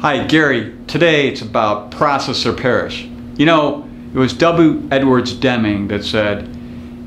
Hi, Gary. Today it's about process or perish. You know, it was W. Edwards Deming that said,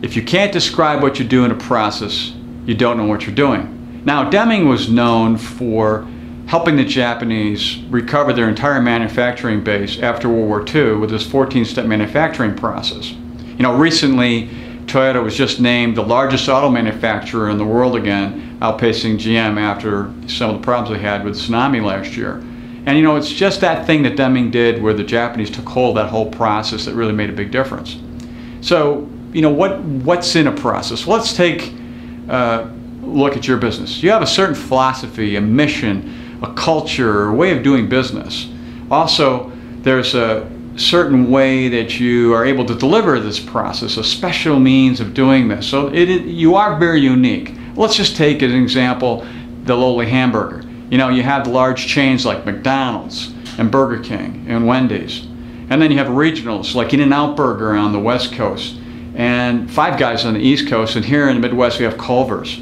if you can't describe what you do in a process, you don't know what you're doing. Now, Deming was known for helping the Japanese recover their entire manufacturing base after World War II with this 14-step manufacturing process. You know, recently Toyota was just named the largest auto manufacturer in the world again, outpacing GM after some of the problems they had with the tsunami last year. And you know, it's just that thing that Deming did where the Japanese took hold of that whole process that really made a big difference. So, you know, what's in a process? Well, let's take a look at your business. You have a certain philosophy, a mission, a culture, a way of doing business. Also, there's a certain way that you are able to deliver this process, a special means of doing this. So you are very unique. Let's just take as an example the lowly hamburger. You know, you have the large chains like McDonald's and Burger King and Wendy's. And then you have regionals like In-N-Out Burger on the West Coast and Five Guys on the East Coast, and here in the Midwest we have Culver's.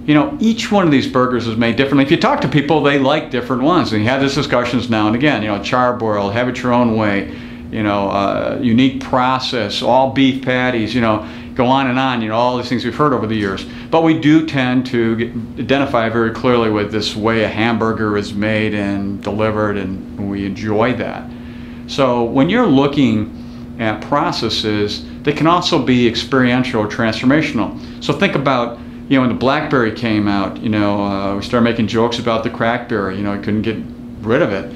You know, each one of these burgers is made differently. If you talk to people, they like different ones. And you have these discussions now and again, you know, charbroiled, have it your own way, you know, unique process, all beef patties, you know, go on, you know, all these things we've heard over the years. But we do tend to identify very clearly with this way a hamburger is made and delivered, and we enjoy that. So when you're looking at processes, they can also be experiential or transformational. So think about, you know, when the BlackBerry came out, you know, we started making jokes about the Crackberry, you know, we couldn't get rid of it.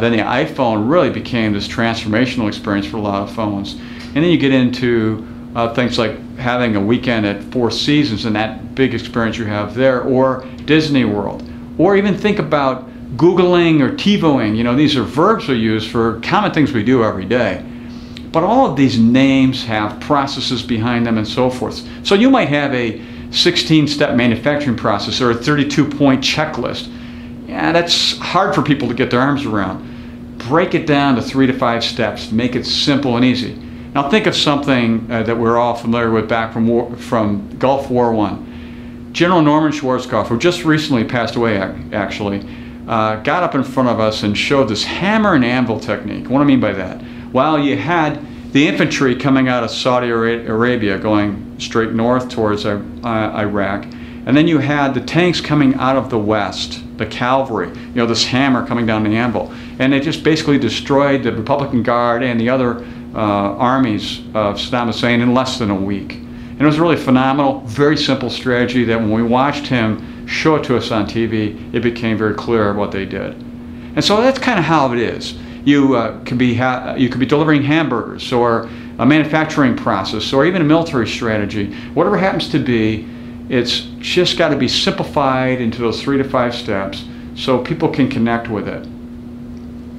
Then the iPhone really became this transformational experience for a lot of phones. And then you get into things like having a weekend at Four Seasons and that big experience you have there, or Disney World. Or even think about Googling or TiVoing. You know, these are verbs we use for common things we do every day. But all of these names have processes behind them and so forth. So you might have a 16-step manufacturing process or a 32-point checklist. Yeah, that's hard for people to get their arms around. Break it down to 3 to 5 steps. Make it simple and easy. Now think of something that we're all familiar with back from Gulf War I. General Norman Schwarzkopf, who just recently passed away actually, got up in front of us and showed this hammer and anvil technique. What do I mean by that? Well, you had the infantry coming out of Saudi Arabia going straight north towards Iraq, and then you had the tanks coming out of the west, the cavalry, you know, this hammer coming down the anvil. And it just basically destroyed the Republican Guard and the other armies of Saddam Hussein in less than a week. And it was really phenomenal, very simple strategy that when we watched him show it to us on TV, it became very clear what they did. And so that's kind of how it is. You could be delivering hamburgers, or a manufacturing process, or even a military strategy. Whatever it happens to be, it's just got to be simplified into those 3 to 5 steps so people can connect with it.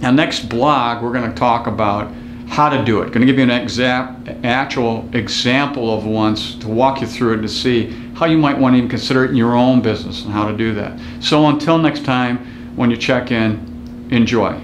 Now, next blog, we're going to talk about how to do it. Going to give you an actual example of once to walk you through it to see how you might want to even consider it in your own business and how to do that. So until next time, when you check in, enjoy.